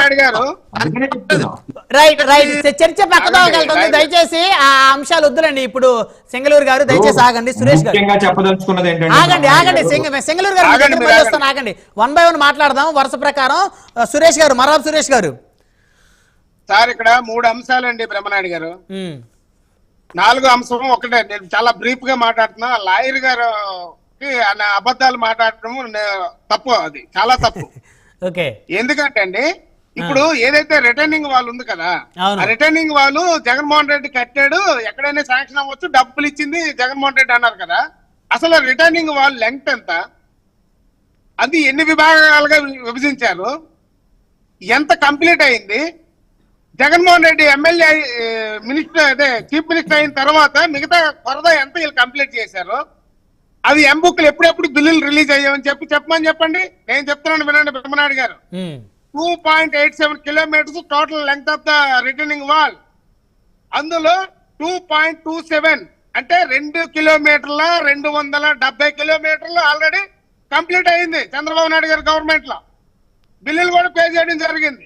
బ్రహ్మనాయుడు గారు. Right right చర్చ పక్కదో వెళ్తుంది. దయచేసి ఆ అంశాలు వద్దులండి. ఇప్పుడు సింగళూరు గారు దయచేసి ఆగండి. సురేష్ గారు చెప్పదలుచుకున్నది ఏంటంటే ఆగండి ఆగండి. సింగళూరు గారు వస్తాను ఆగండి. 1 by 1 మాట్లాడదాం వరుస ప్రకారం. సురేష్ గారు మరాబ్ సురేష్ గారు. సార్ ఇక్కడ 3 అంశాలండి బ్రహ్మనాయుడు గారు. 4వ అంశం ఒకటే. నేను చాలా బ్రీఫ్ గా మాట్లాడుతున్నా. లాయర్ గారు అబద్ధాలు మాట్లాడటం తప్పు, అది చాలా తప్పు. ఓకే. ఎందుకంటే అండి ఇప్పుడు ఏదైతే రిటర్నింగ్ వాళ్ళు ఉంది కదా, ఆ రిటర్నింగ్ వాళ్ళు జగన్మోహన్ రెడ్డి కట్టాడు, ఎక్కడైనా శాంక్షన్ అవ్వచ్చు, డబ్బులు ఇచ్చింది జగన్మోహన్ రెడ్డి అన్నారు కదా. అసలు రిటర్నింగ్ వాళ్ళ లెంగ్త్ ఎంత, అది ఎన్ని విభాగాలుగా విభజించారు, ఎంత కంప్లీట్ అయింది, జగన్మోహన్ రెడ్డి ఎమ్మెల్యే మినిస్టర్ అదే చీఫ్ మినిస్టర్ అయిన తర్వాత మిగతా కొరద ఎంత వీళ్ళు కంప్లీట్ చేశారు, అవి ఎంబుక్లు ఎప్పుడెప్పుడు బిల్లులు రిలీజ్ అయ్యామని చెప్పమని చెప్పండి. నేను చెప్తున్నాను వినండి బ్రహ్మనాయుడు గారు. 2.87 kilometres total length of the returning wall. అందులో 2.27 అంటే 2 కిలోమీటర్ల 270 కిలోమీటర్లు ఆల్రెడీ కంప్లీట్ అయింది చంద్రబాబు నాయుడు గారి గవర్నమెంట్ లో. బిల్లులు కూడా పే చేయడం జరిగింది.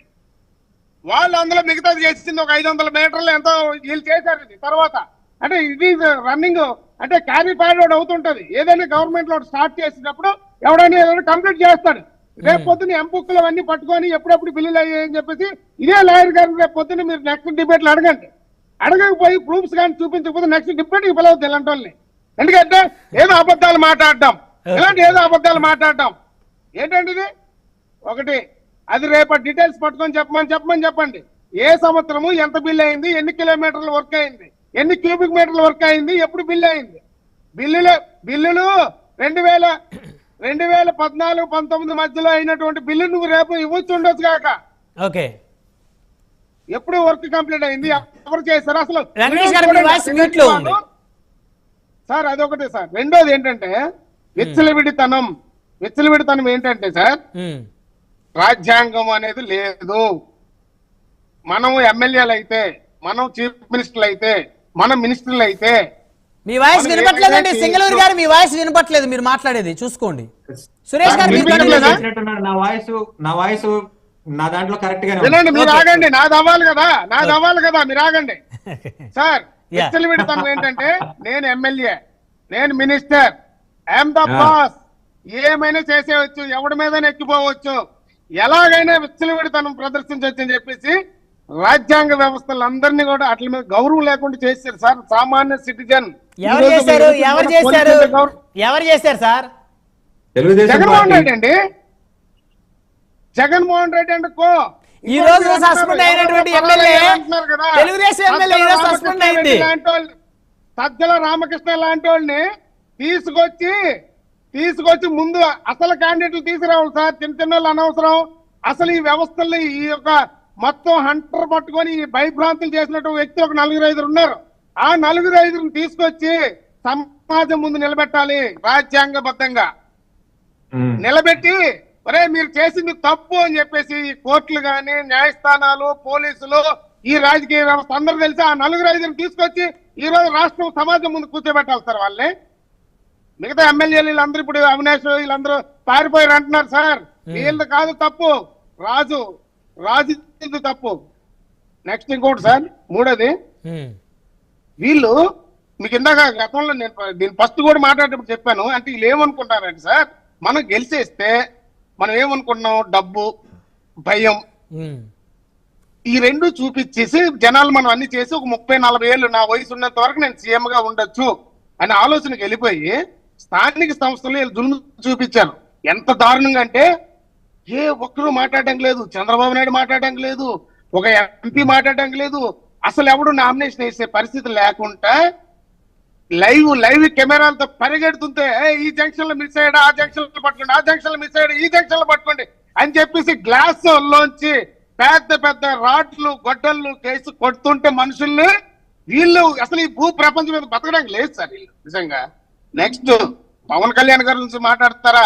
వాళ్ళు అందులో మిగతాది చేసింది ఒక 500 మీటర్లు ఎంతో వీళ్ళు చేశారు. ఇది తర్వాత అంటే ఇది రన్నింగ్ అంటే క్యారీ ఫార్వర్డ్ అవుతుంటది. ఏదైనా గవర్నమెంట్ లో స్టార్ట్ చేసినప్పుడు ఎవడైనా ఏదైనా కంప్లీట్ చేస్తాడు. రేపు పొద్దున్న ఎంపుక్కులు అవన్నీ పట్టుకొని ఎప్పుడెప్పుడు బిల్లులు అయ్యాయని చెప్పేసి ఇదే లాయర్ గారు రేపు పొద్దున్న మీరు నెక్స్ట్ డిబేట్లు అడగండి. అడగకపోయి ప్రూఫ్స్ కానీ చూపించకపోతే నెక్స్ట్ డిబేట్ కి పిలవద్దు ఇలాంటి వాళ్ళని. ఎందుకంటే ఏదో అబద్ధాలు మాట్లాడడం, ఇలాంటి ఏదో అబద్ధాలు మాట్లాడడం ఏంటండి ఇది. ఒకటి అది రేపటి డీటెయిల్స్ పట్టుకొని చెప్పమని చెప్పండి. ఏ సంవత్సరము ఎంత బిల్ అయింది, ఎన్ని కిలోమీటర్లు వర్క్ అయింది, ఎన్ని క్యూబిక్ మీటర్లు వర్క్ అయింది, ఎప్పుడు బిల్లు అయింది. బిల్లులు 2014-19 మధ్యలో అయినటువంటి బిల్లు నువ్వు రేపు ఇవ్వచ్చు ఉండొచ్చు కాక. ఓకే. ఎప్పుడు వర్క్ కంప్లీట్ అయింది, ఎవరు చేశారు అసలు సార్. అదొకటి సార్. రెండోది ఏంటంటే విచ్చలవిడితనం ఏంటంటే సార్, రాజ్యాంగం అనేది లేదు. మనం ఎమ్మెల్యేలు అయితే, మనం చీఫ్ మినిస్టర్లు అయితే, మనం మినిస్టర్లు అయితే మీ వాయిస్ వినపట్లేదండి. సింగళూరు గారు మీ వాయిస్ వినపట్లేదు, మీరు మాట్లాడేది చూసుకోండి. సురేష్ గారు నా వాయిస్ నా దాంట్లో కరెక్ట్ గా వినండి. మీరు ఆగండి, నాది అవ్వాలి కదా, మీరు ఆగండి సార్. విచ్చలవిడితనం ఏంటంటే నేను ఎమ్మెల్యే, నేను మినిస్టర్, ఐఎమ్ ద బాస్, ఏమైనా చేసేయచ్చు, ఎవడి మీద ఎక్కిపోవచ్చు, ఎలాగైనా విచ్చలవిడితనం ప్రదర్శించవచ్చు అని చెప్పేసి రాజ్యాంగ వ్యవస్థలందరినీ కూడా అట్ల మీద గౌరవం లేకుండా చేశారు సార్. సామాన్య సిటిజన్ ఎవరు చేశారు సార్? జగన్మోహన్ రెడ్డి అండి. జగన్మోహన్ రెడ్డి అంటే ఈ రోజు సస్పెండ్ అయినటువంటి ఎమ్మెల్యే తెలుగుదేశం ఎమ్మెల్యే ఈ రోజు సస్పెండ్ అయింది. సజ్జల రామకృష్ణ లాంటి వాళ్ళని తీసుకొచ్చి ముందు అసలు క్యాండిడేట్లు తీసుకురావాలి సార్. చిన్న వాళ్ళు అనవసరం. అసలు ఈ వ్యవస్థల్లో ఈ యొక్క మొత్తం హంటర్ పట్టుకొని భయభ్రాంతులు చేసినట్టు వ్యక్తులు ఒక 4-5 ఉన్నారు. ఆ 4-5 తీసుకొచ్చి సమాజం ముందు నిలబెట్టాలి. రాజ్యాంగబద్ధంగా నిలబెట్టి ఒరే మీరు చేసింది తప్పు అని చెప్పేసి కోర్టులు గాని, న్యాయస్థానాలు, పోలీసులు, ఈ రాజకీయ వ్యవస్థ అందరూ తెలిసి ఆ 4-5 తీసుకొచ్చి ఈ రోజు రాష్ట్రం సమాజం ముందు కూర్చోబెట్టాలి సార్ వాళ్ళని. మిగతా ఎమ్మెల్యేలు వీళ్ళందరూ ఇప్పుడు అవినాష్ వీళ్ళందరూ పారిపోయారు అంటున్నారు సార్. వీళ్ళది కాదు తప్పు, రాజు తప్పు. నెక్స్ట్ ఇంకోటి సార్, మూడోది వీళ్ళు మీకు ఇందాక గతంలో నేను దీని ఫస్ట్ కూడా మాట్లాడేటప్పుడు చెప్పాను. అంటే వీళ్ళు ఏమనుకుంటారంటే సార్, మనం గెలిచేస్తే మనం ఏమనుకుంటున్నాం, డబ్బు, భయం, ఈ రెండు చూపించేసి జనాలు మనం అన్ని చేసి ఒక 30-40 ఏళ్ళు నా వయసు ఉన్నంత వరకు నేను సీఎం గా ఉండొచ్చు అనే ఆలోచనకి వెళ్ళిపోయి స్థానిక సంస్థలు వీళ్ళు జులుము చూపించారు. ఎంత దారుణంగా అంటే ఏ ఒక్కరూ మాట్లాడడం లేదు, చంద్రబాబు నాయుడు మాట్లాడడం లేదు, ఒక ఎంపీ మాట్లాడడం లేదు, అసలు ఎవడు నామినేషన్ వేసే పరిస్థితి లేకుండా లైవ్ కెమెరాలతో పరిగెడుతుంటే ఈ జంక్షన్ లో మిస్ అయ్యాడు, ఆ జంక్షన్ లో పట్టుకోండి, ఆ జంక్షన్ లో మిస్ అయ్యాడు, ఈ జంక్షన్ లో పట్టుకోండి అని చెప్పేసి గ్లాస్ లోంచి పెద్ద రాడ్లు గొడ్డళ్ళు కేసు కొడుతుంటే మనుషుల్ని వీళ్ళు అసలు ఈ భూ ప్రపంచం మీద బతకడానికి లేదు సార్ వీళ్ళు నిజంగా. నెక్స్ట్ పవన్ కళ్యాణ్ గారి నుంచి మాట్లాడతారా,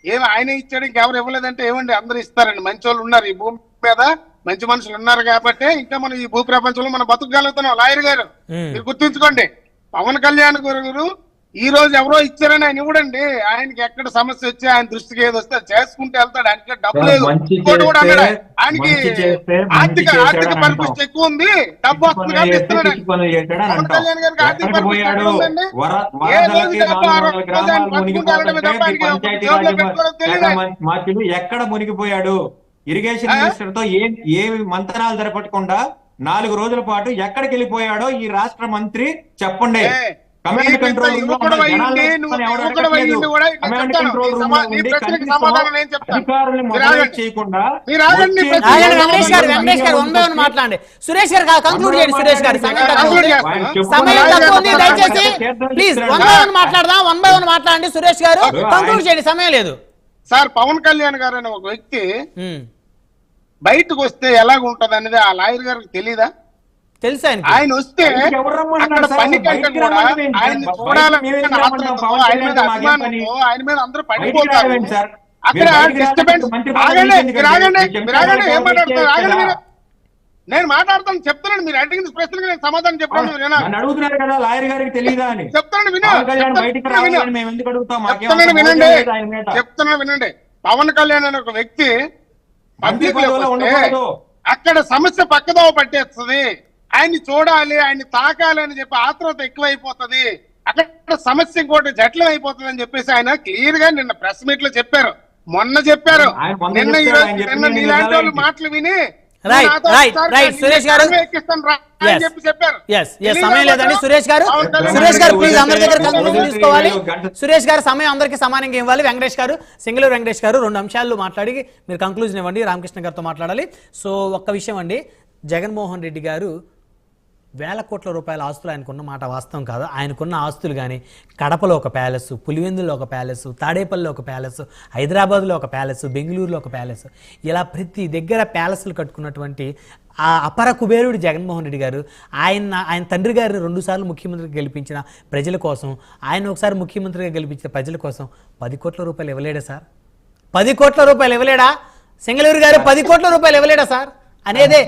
ఏమి ఆయన ఇచ్చాడు ఇంకెవరు ఇవ్వలేదంటే ఏమండి అందరూ ఇస్తారండి. మంచి వాళ్ళు ఉన్నారు ఈ భూమి మీద, మంచి మనుషులు ఉన్నారు కాబట్టి ఇంకా మనం ఈ భూ ప్రపంచంలో మనం బతకగలుగుతున్నాం. లాయర్ గారు మీరు గుర్తుంచుకోండి, పవన్ కళ్యాణ్ గారు ఈ రోజు ఎవరో ఇచ్చారని ఆయన ఇవ్వడండి. ఆయనకి ఎక్కడ సమస్య వచ్చి ఆయన దృష్టికి ఏది వస్తే అది చేసుకుంటూ వెళ్తాడు. ఆయనకి డబ్బు లేదు. ఇంకోటి కూడా అన్నాడు, ఆయనకి ఆర్థిక పరిపుష్టి ఎక్కువ ఉంది, డబ్బు వస్తుంది కాబట్టి ఇస్తున్నాడు. పవన్ కళ్యాణ్ గారికి ఆర్థిక పరిపుష్టి ఎక్కడ ఉందండి? ఏ రోజు డబ్బు ఆ రోజు ఆయన బతుకుంటూ వెళ్ళడమే తప్ప ఆయనకి జేబులో పెట్టుకోవడం తెలియదు. ఎక్కడ మునిగిపోయాడు? ఇరిగేషన్ మినిస్టర్ తో ఏమి మంతనాలు జరపకుండా 4 రోజుల పాటు ఎక్కడికి వెళ్ళిపోయాడో ఈ రాష్ట్ర మంత్రి చెప్పండి. కమాండ్ కంట్రోల్ చేయకుండా వెంకటేష్ గారు మాట్లాడండి. సురేష్ గారు కంక్లూడ్ చేయండి. సురేష్ గారు సమయం తక్కువ ఉంది, దయచేసి ప్లీజ్ 1 by 1 మాట్లాడదాం. 1 by 1 మాట్లాడండి. సురేష్ గారు కంక్లూడ్ చేయండి, సమయం లేదు. సార్ పవన్ కళ్యాణ్ గారు అనే ఒక వ్యక్తి బయటకు వస్తే ఎలాగుంటది అనేది ఆ లాయర్ గారికి తెలీదా? తెలుసా? ఆయన వస్తే అక్కడ పని కంటే కూడా ఆయన చూడాలని ఆయన మీద అభిమానంతో ఆయన మీద అందరూ పడిపోతారు. అక్కడ డిస్టర్బెన్స్. ఏం మాట్లాడతారు? ఆగండి మీరు. నేను మాట్లాడతాను, చెప్తున్నాను. మీరు అడిగిన ప్రశ్నలకు నేను సమాధానం చెప్పాను. అడుగుతున్నారు కదా లాయర్ గారికి తెలియదా అని. చెప్తున్నాను వినండి. పవన్ కళ్యాణ్ అనే ఒక వ్యక్తి పబ్లిక్ లో అక్కడ సమస్య పక్కదోవ పట్టేస్తుంది. ఆయన్ని చూడాలి, ఆయన్ని తాకాలి అని చెప్పి ఆత్రుత ఎక్కువైపోతుంది. అక్కడ సమస్య ఇంకోటి జటిలం అయిపోతుంది అని చెప్పేసి ఆయన క్లియర్ గా నిన్న ప్రెస్ మీట్ లో చెప్పారు, మొన్న చెప్పారు, నిన్న ఈ రోజు నిన్న నీలాంటి వాళ్ళు మాటలు విని సురేష్ గారు సమయం లేదండి. సురేష్ గారు ప్లీజ్ అందరి దగ్గర కంక్లూజన్ తీసుకోవాలి. సురేష్ గారు సమయం అందరికీ సమానంగా ఇవ్వాలి. వెంకటేష్ గారు, సింగళూరు వెంకటేష్ గారు 2 అంశాలు మాట్లాడి మీరు కంక్లూజన్ ఇవ్వండి. రామకృష్ణ గారితో మాట్లాడాలి. సో ఒక్క విషయం అండి, జగన్మోహన్ రెడ్డి గారు వేల కోట్ల రూపాయల ఆస్తులు ఆయనకున్న మాట వాస్తవం కాదు. ఆయనకున్న ఆస్తులు కానీ కడపలో ఒక ప్యాలెస్, పులివెందులో ఒక ప్యాలెస్, తాడేపల్లిలో ఒక ప్యాలెస్, హైదరాబాద్లో ఒక ప్యాలెస్, బెంగళూరులో ఒక ప్యాలెస్, ఇలా ప్రతి దగ్గర ప్యాలెస్లు కట్టుకున్నటువంటి ఆ అపర కుబేరుడు జగన్మోహన్ రెడ్డి గారు ఆయన తండ్రి గారిని 2 సార్లు ముఖ్యమంత్రిగా గెలిపించిన ప్రజల కోసం, ఆయన ఒకసారి ముఖ్యమంత్రిగా గెలిపించిన ప్రజల కోసం 10 కోట్ల రూపాయలు ఇవ్వలేడా సార్? 10 కోట్ల రూపాయలు ఇవ్వలేడా? సింగళూరు గారు 10 కోట్ల రూపాయలు ఇవ్వలేడా సార్ అనేదే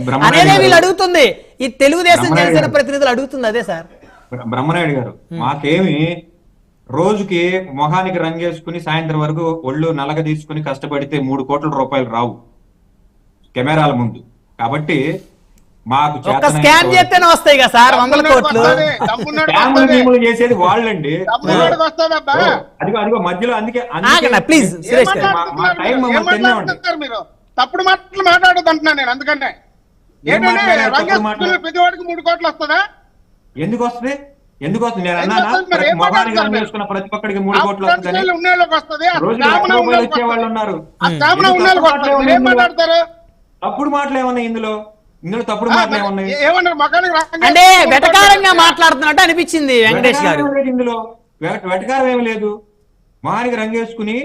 వీళ్ళు అడుగుతుంది. ఈ తెలుగుదేశం జనసేన ప్రతినిధులు అడుగుతుంది అదే సార్. బ్రహ్మనాయుడు గారు, మాకేమి రోజుకి మొహానికి రంగేసుకుని సాయంత్రం వరకు ఒళ్ళు నలగ తీసుకుని కష్టపడితే 3 కోట్ల రూపాయలు రావు కెమెరాల ముందు. కాబట్టి మాకు స్కామ్ చేస్తేనే వస్తాయి కదా సార్ 100 కోట్లు. చేసేది వాళ్ళండి. అదిగో మధ్యలో అందుకే ప్లీజ్ మీరు తప్పుడు మాటలు మాట్లాడదు అంటున్నా నేను. అందుకనే ప్రతివాడికి 3 కోట్లు వస్తుందా? ఎందుకు వస్తుంది? నేను అన్నా ప్రతి ఒక్కడికి 3 కోట్లు వచ్చేవాళ్ళు ఉన్నారు. తప్పుడు మాటలు ఏమన్నా ఇందులో తప్పుడు మాటలు ఏమన్నాయి? అంటే వెటకారంగా మాట్లాడుతున్నట్టు అనిపించింది వెంకటేష్ గారు. ఇందులో వెటకారం ఏమి లేదు. మొహానికి రంగేసుకుని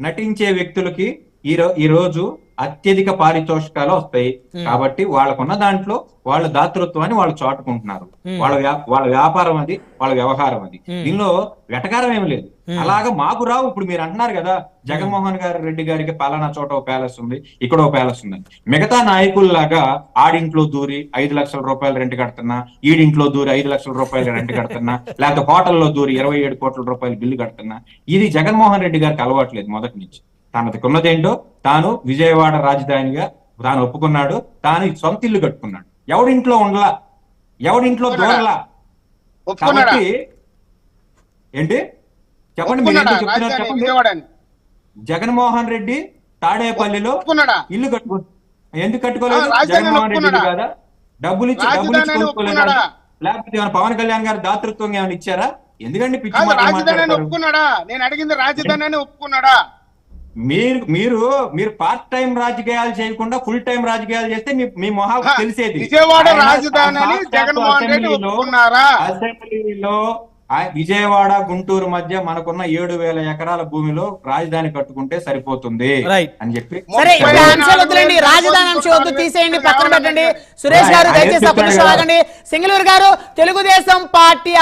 నటించే వ్యక్తులకి ఈ రోజు అత్యధిక పారితోషికాలు వస్తాయి. కాబట్టి వాళ్ళకున్న దాంట్లో వాళ్ళ దాతృత్వాన్ని వాళ్ళు చాటుకుంటున్నారు. వాళ్ళ వ్యాపారం అది, వాళ్ళ వ్యవహారం అది. దీనిలో వెటకారం ఏమి లేదు. అలాగా మాకు రావు. ఇప్పుడు మీరు అంటున్నారు కదా, జగన్మోహన్ రెడ్డి గారికి పలానా చోట ఒక ప్యాలెస్ ఉంది, ఇక్కడ ఒక ప్యాలెస్ ఉంది. మిగతా నాయకుల్లాగా ఆడింట్లో దూరి 5 లక్షల రూపాయలు రెంట్ కడుతున్నా, ఈడింట్లో దూరి 5 లక్షల రూపాయలు రెంట్ కడుతున్నా, లేకపోతే హోటల్లో దూరి 27 కోట్ల రూపాయలు బిల్లు కడుతున్నా, ఇది జగన్మోహన్ రెడ్డి గారికి అలవాట్లేదు మొదటి నుంచి. తనకున్నదేంటో తాను విజయవాడ రాజధానిగా తాను ఒప్పుకున్నాడు. తాను సొంత ఇల్లు కట్టుకున్నాడు. ఎవడింట్లో ఉండలా, ఎవడింట్లో దూరలా. కాబట్టి ఏంటి చెప్పండి, మీరు ఎందుకు చెప్తున్నారు చెప్పండి. జగన్మోహన్ రెడ్డి తాడేపల్లిలో ఇల్లు ఎందుకు కట్టుకోలేదు? జగన్మోహన్ రెడ్డి కదా డబ్బులు ఇచ్చి కొనుక్కోలేదా? లేకపోతే పవన్ కళ్యాణ్ గారు దాతృత్వం ఏమైనా ఇచ్చారా? ఎందుకండి పిచ్చి ఒప్పుకున్నాడా? నేను అడిగింది రాజధాని ఒప్పుకున్నాడా? మీరు పార్ట్ టైం రాజకీయాలు చేయకుండా ఫుల్ టైం రాజకీయాలు చేస్తే మీ మొహాలు తెలిసేది. విజయవాడ రాజధాని జగన్మోహన్ రెడ్డి ఒప్పుకున్నారా? అసెంబ్లీలో విజయవాడ గుంటూరు మధ్య మనకున్న 7,000 ఎకరాల భూమిలో రాజధాని కట్టుకుంటే సరిపోతుంది అని చెప్పి. సరే, అంశాలు వద్దులేండి, రాజధాని అంశం వద్దు, తీసేయండి, పక్కన పెట్టండి. సురేష్ గారు దయచేసి ఒక్క నిమిషం ఆగండి. సింగళూరు గారు, తెలుగుదేశం పార్టీ